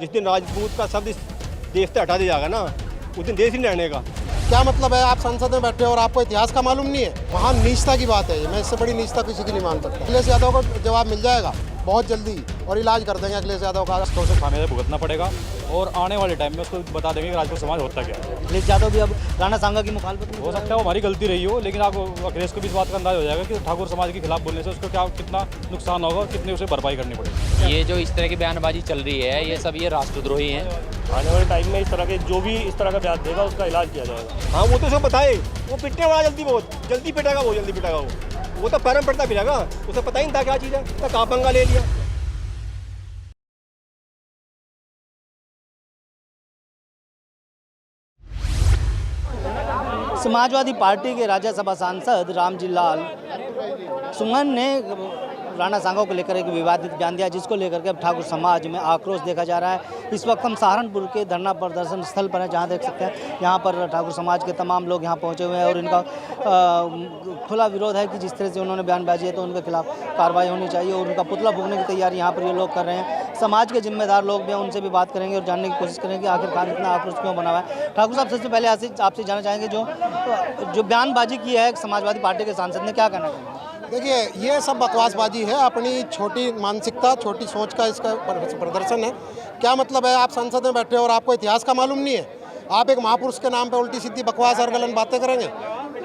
जिस दिन राजपूत का शब्द इस देश से हटा दिया जाएगा ना, उस दिन देश ही नहीं रहने का। क्या मतलब है, आप संसद में बैठे हो और आपको इतिहास का मालूम नहीं है? महान नीचता की बात है ये, मैं इससे बड़ी नीचता किसी की नहीं मान सकता। अखिलेश यादव को जवाब मिल जाएगा बहुत जल्दी और इलाज कर देंगे अखिलेश यादव का। तो उसे खामियाजा भुगतना पड़ेगा और आने वाले टाइम में उसको बता देंगे कि राजपूत समाज होता क्या है। अखिलेश यादव भी अब राणा सांगा की मुखालफत में हो सकता है वो हमारी गलती रही हो, लेकिन आप अखिलेश को भी इस बात का अंदाज हो जाएगा कि ठाकुर समाज के खिलाफ बोलने से उसको क्या कितना नुकसान होगा और कितनी उसे भरपाई करनी पड़ेगी। ये जो इस तरह की बयानबाजी चल रही है, ये सब ये राष्ट्रद्रोही हैं। आने वाले टाइम में इस तरह के जो भी इस तरह का बयान देगा उसका इलाज किया जाएगा। हाँ, वो तो उसे बताए, वो पिटने वाला बहुत जल्दी पिटेगा, वो जल्दी पिटेगा। वो तो पैर में पड़ता फिरेगा, उसे पता ही नहीं था क्या चीज़ है, तो कहाँ पंगा ले लिया। समाजवादी पार्टी के राज्यसभा सांसद रामजी लाल सुमन ने राणा सांगा को लेकर एक विवादित बयान दिया, जिसको लेकर के अब ठाकुर समाज में आक्रोश देखा जा रहा है। इस वक्त हम सहारनपुर के धरना प्रदर्शन स्थल पर हैं, जहां देख सकते हैं यहाँ पर ठाकुर समाज के तमाम लोग यहाँ पहुँचे हुए हैं और इनका खुला विरोध है कि जिस तरह से उन्होंने बयानबाजी है तो उनके खिलाफ कार्रवाई होनी चाहिए और उनका पुतला फूंकने की तैयारी यहाँ पर ये लोग कर रहे हैं। समाज के जिम्मेदार लोग भी हैं, उनसे भी बात करेंगे और जानने की कोशिश करेंगे कि आखिरकार इतना आक्रोश क्यों बना हुआ है। ठाकुर साहब, सबसे पहले आपसे जानना चाहेंगे जो बयानबाजी की है समाजवादी पार्टी के सांसद ने, क्या कहना चाहिए? देखिए, ये सब बकवासबाजी है, अपनी छोटी मानसिकता, छोटी सोच का इसका प्रदर्शन है। क्या मतलब है, आप संसद में बैठे हो और आपको इतिहास का मालूम नहीं है? आप एक महापुरुष के नाम पे उल्टी सीधी बकवास और गलत बातें करेंगे?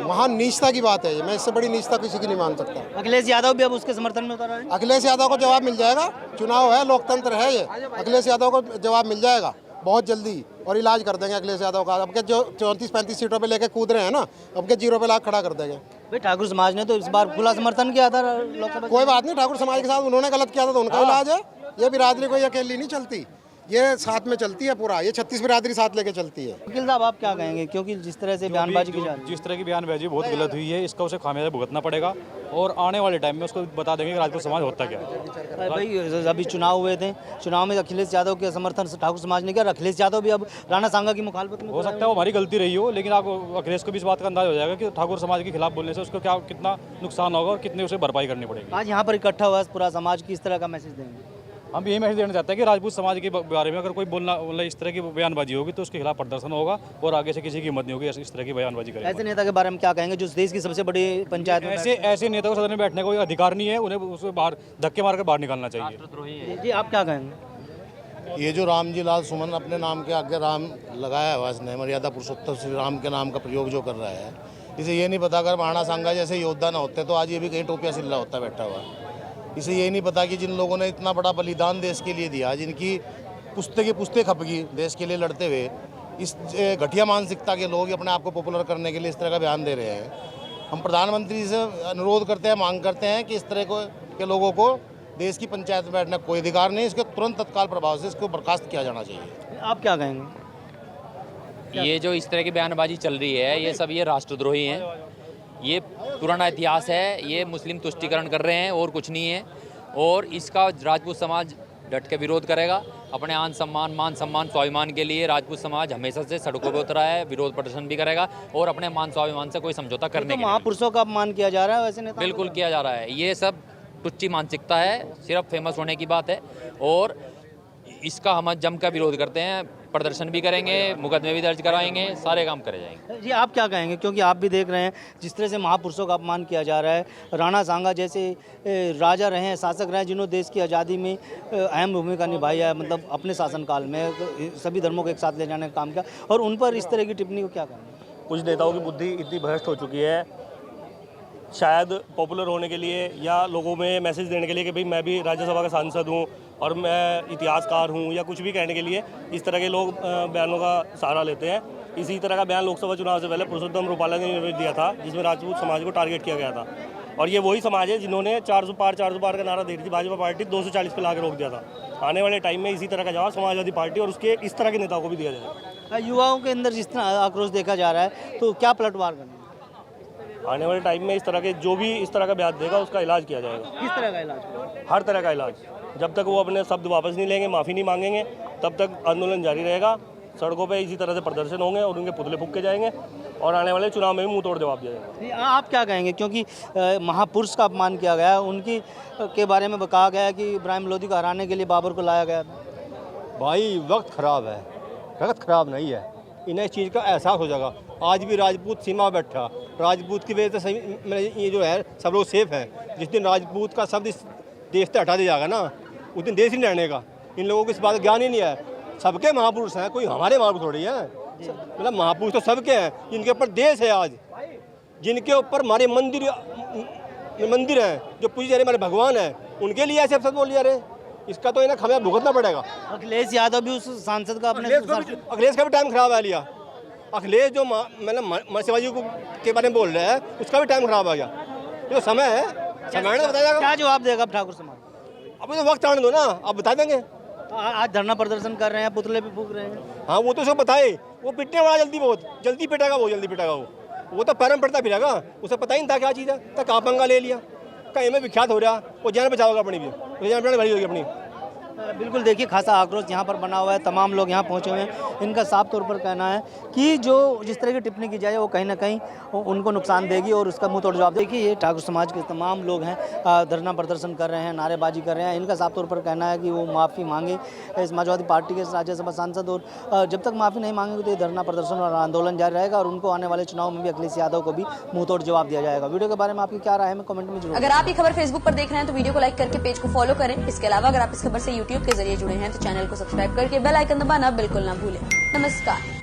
महान नीचता की बात है ये, मैं इससे बड़ी नीचता किसी की नहीं मान सकता। अखिलेश यादव भी अब उसके समर्थन में उतर रहे हैं। अखिलेश यादव को जवाब मिल जाएगा, चुनाव है, लोकतंत्र है ये। अखिलेश यादव को जवाब मिल जाएगा बहुत जल्दी और इलाज कर देंगे अखिलेश यादव का। अब के जो 34-35 सीटों पे लेके कूद रहे हैं ना, अब के 0 पे लाख खड़ा कर देंगे। भाई, ठाकुर समाज ने तो इस बार खुला समर्थन किया था लोकसभा। कोई बात नहीं, ठाकुर समाज के साथ उन्होंने गलत किया था तो उनका इलाज है। ये बिरादरी कोई अकेली नहीं चलती, ये साथ में चलती है पूरा, ये 36 बिरादरी साथ लेके चलती है। वकील साहब, आप क्या कहेंगे, क्योंकि जिस तरह से बयानबाजी की जा रही है, जिस तरह की बयानबाजी बहुत गलत हुई है, इसका उसे खामियाजा भुगतना पड़ेगा और आने वाले टाइम में उसको बता देंगे कि राजपूत समाज होता क्या है। भाई अभी चुनाव हुए थे, चुनाव में अखिलेश यादव के समर्थन से ठाकुर समाज ने किया, अखिलेश यादव भी अब राणा सांगा की मुखालफत में। हो सकता है वो हमारी गलती रही हो, लेकिन आप अखिलेश को भी इस बात का अंदाज हो जाएगा कि ठाकुर समाज के खिलाफ बोलने से उसको क्या कितना नुकसान होगा और कितनी उसे भरपाई करनी पड़ेगी। आज यहाँ पर इकट्ठा हुआ पूरा समाज, किस तरह का मैसेज देंगे? हम यही मैसेज देना चाहते हैं कि राजपूत समाज के बारे में अगर कोई बोलना मतलब इस तरह की बयानबाजी होगी तो उसके खिलाफ प्रदर्शन होगा और आगे से किसी की हिम्मत नहीं होगी इस तरह की बयानबाजी करेगा। ऐसे नेता के बारे में क्या कहेंगे जो देश की सबसे बड़ी पंचायत में ऐसे नेता को सदन में बैठने का कोई अधिकार नहीं है, उन्हें उसको बाहर धक्के मारकर बाहर निकालना चाहिए। जी, आप क्या कहेंगे? ये जो रामजी लाल सुमन अपने नाम के आगे राम लगाया हुआ, इसने मर्यादा पुरुषोत्तम श्री राम के नाम का प्रयोग जो कर रहा है, इसे ये नहीं पता अगर राणा सांगा जैसे योद्धा ना होते तो आज ये भी कहीं टोपिया सिल्ला होता बैठा हुआ। इसे ये नहीं पता कि जिन लोगों ने इतना बड़ा बलिदान देश के लिए दिया, जिनकी पुश्ते की पुश्ते खप गई देश के लिए लड़ते हुए, इस घटिया मानसिकता के लोग अपने आप को पॉपुलर करने के लिए इस तरह का बयान दे रहे हैं। हम प्रधानमंत्री से अनुरोध करते हैं, मांग करते हैं कि इस तरह के लोगों को देश की पंचायत में बैठने का कोई अधिकार नहीं, इसके तुरंत तत्काल प्रभाव से इसको बर्खास्त किया जाना चाहिए। आप क्या कहेंगे? ये जो इस तरह की बयानबाजी चल रही है, ये सब ये राष्ट्रद्रोही हैं। ये पुराना इतिहास है, ये मुस्लिम तुष्टीकरण कर रहे हैं और कुछ नहीं है। और इसका राजपूत समाज डट के विरोध करेगा। अपने आन सम्मान, मान सम्मान, स्वाभिमान के लिए राजपूत समाज हमेशा से सड़कों पर उतरा है, विरोध प्रदर्शन भी करेगा और अपने मान स्वाभिमान से कोई समझौता करने के लिए महापुरुषों का अपमान किया जा रहा है वैसे नेता बिल्कुल किया जा रहा है। ये सब टुच्ची मानसिकता है, सिर्फ फेमस होने की बात है और इसका हम जमकर विरोध करते हैं। प्रदर्शन भी करेंगे, मुकदमे भी दर्ज कराएंगे, सारे काम करे जाएंगे। जी, आप क्या कहेंगे, क्योंकि आप भी देख रहे हैं जिस तरह से महापुरुषों का अपमान किया जा रहा है। राणा सांगा जैसे राजा रहे हैं, शासक रहे हैं, जिन्होंने देश की आज़ादी में अहम भूमिका निभाई है, मतलब अपने शासनकाल में सभी धर्मों को एक साथ ले जाने का काम किया, और उन पर इस तरह की टिप्पणी को क्या कहेंगे? कुछ नेताओं की बुद्धि इतनी भ्रष्ट हो चुकी है, शायद पॉपुलर होने के लिए या लोगों में मैसेज देने के लिए कि भाई मैं भी राज्यसभा का सांसद हूँ और मैं इतिहासकार हूँ, या कुछ भी कहने के लिए इस तरह के लोग बयानों का सहारा लेते हैं। इसी तरह का बयान लोकसभा चुनाव से पहले पुरुषोत्तम रूपाला ने दिया था, जिसमें राजपूत समाज को टारगेट किया गया था। और ये वही समाज है जिन्होंने 400 पार का नारा दे रही थी भाजपा पार्टी, 240 पे ला के रोक दिया था। आने वाले टाइम में इसी तरह का जवाब समाजवादी पार्टी और उसके इस तरह के नेताओं को भी दिया जाएगा। युवाओं के अंदर जिस तरह आक्रोश देखा जा रहा है, तो क्या पलटवार करना है? आने वाले टाइम में इस तरह के जो भी इस तरह का बयान देगा उसका इलाज किया जाएगा। किस तरह का इलाज? हर तरह का इलाज। जब तक वो अपने शब्द वापस नहीं लेंगे, माफ़ी नहीं मांगेंगे, तब तक आंदोलन जारी रहेगा। सड़कों पे इसी तरह से प्रदर्शन होंगे और उनके पुतले फूंके जाएंगे और आने वाले चुनाव में भी मुंह तोड़ जवाब दिया जाएगा। आप क्या कहेंगे, क्योंकि महापुरुष का अपमान किया गया है, उनकी के बारे में कहा गया है कि इब्राहिम लोदी को हराने के लिए बाबर को लाया गया था। भाई वक्त ख़राब है, वक्त ख़राब नहीं है, इन्हें इस चीज़ का एहसास हो जाएगा। आज भी राजपूत सीमा बैठा, राजपूत की वजह से सही ये जो है सब लोग सेफ हैं। जिस दिन राजपूत का शब्द इस देश से हटा दिया जाएगा ना, उस दिन देश ही नहीं रहने का। इन लोगों को इस बात का ज्ञान ही नहीं है। सबके महापुरुष हैं, कोई हमारे महापुरुष थोड़ी हैं, मतलब महापुरुष तो सबके हैं। जिनके ऊपर देश है आज, जिनके ऊपर हमारे मंदिर हैं, जो पूजी जा रहे हमारे भगवान हैं, उनके लिए ऐसे शब्द बोल लिया रहे। इसका तो इन्हें हमें भुगतना पड़ेगा। अखिलेश यादव भी उस सांसद का अपने अखिलेश का भी टाइम खराब आ लिया। अखिलेश जो मतलब शिवाजी के बारे में बोल रहे हैं, उसका भी टाइम खराब आ गया। जो समय है, समय ने बताया क्या जवाब देगा ठाकुर समाज? अभी तो वक्त आने दो ना, आप बता देंगे। आज धरना प्रदर्शन कर रहे हैं, पुतले भी फूक रहे हैं। हाँ वो तो सब बताए, वो पिटने वाला जल्दी पिटेगा वो तो पैरों में पड़ता फिरेगा। उसे पता ही नहीं था क्या चीज़ है, तो कहाँ पंगा ले लिया, कहीं में विख्यात हो रहा, वो जान बचाओगा अपनी भी, वो जान बचाने भरी होगी अपनी। बिल्कुल देखिए, खासा आक्रोश यहाँ पर बना हुआ है, तमाम लोग यहाँ पहुँचे हुए हैं। इनका साफ तौर पर कहना है कि जो जिस तरह की टिप्पणी की जाए वो कहीं ना कहीं उनको नुकसान देगी और उसका मुंह तोड़ जवाब। देखिए ये ठाकुर समाज के तमाम लोग हैं, धरना प्रदर्शन कर रहे हैं, नारेबाजी कर रहे हैं। इनका साफ तौर पर कहना है कि वो माफ़ी मांगे समाजवादी पार्टी के राज्यसभा सांसद, और जब तक माफ़ी नहीं मांगेंगे तो ये धरना प्रदर्शन और आंदोलन जारी रहेगा और उनको आने वाले चुनाव में भी अखिलेश यादव को भी मुँह तोड़ जवाब दिया जाएगा। वीडियो के बारे में आपकी क्या राय है, कमेंट में जरूर। अगर आप ये खबर फेसबुक पर देख रहे हैं तो वीडियो को लाइक करके पेज को फॉलो करें। इसके अलावा अगर आप इस खबर से यूट्यूब के जरिए जुड़े हैं तो चैनल को सब्सक्राइब करके बेल आइकन दबाना बिल्कुल ना भूलें। नमस्कार।